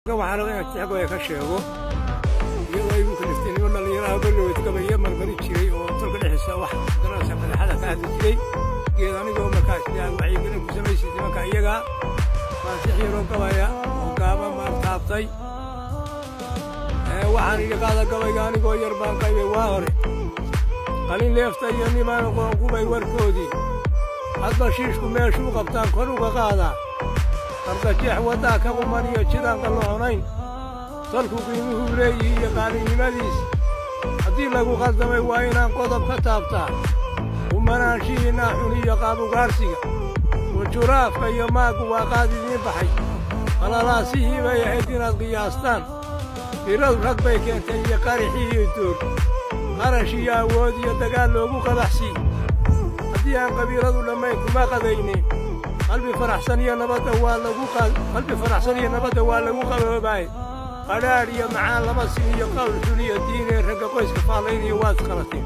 waxaan rabaa tago ka sheego iyadoo ay ku lifteen wala leeyahay bari way tagay marmari jiray oo tolka dhexisa wax darasa madaxda ka hadli jiray geed anigoo markaas aan wacyi gelin ku sameeyay nimanka iyaga faasixiiro qabaya oo gaaba martaabtay waxaan iyaga gabayga anigoo yar baan qaybay waa hore qalin leeftay niman oo ku bay warkoodii hadba shiishku meeshuu qabtaan kor uga qaadaa ardajeex wadaa ka qumaniyo jidaan qaloonayn dalku qiimuhu leeyahay iyo qaalinimadiis haddii lagu qaldamay waa inaan qodob ka taabtaa umanaanshihiina xuniyo qaabugaarsiga wajuraafka iyo maagu waa qaadidiin baxay qalalaasihii bay ahayd inaad qiyaastaan firadu rag bay keentay iyo qarixii iyo door qarash iyo awood iyo dagaal loogu qabaxsii haddii aan qabiiladu dhammayn kuma qadaynin qalbi faraxsan iyo nabadda waa lagu qaboobay qadhaadh iyo macaan lama siin iyo qawl xun iyo diin ee ragga qoyska faallaynaya waad qalateen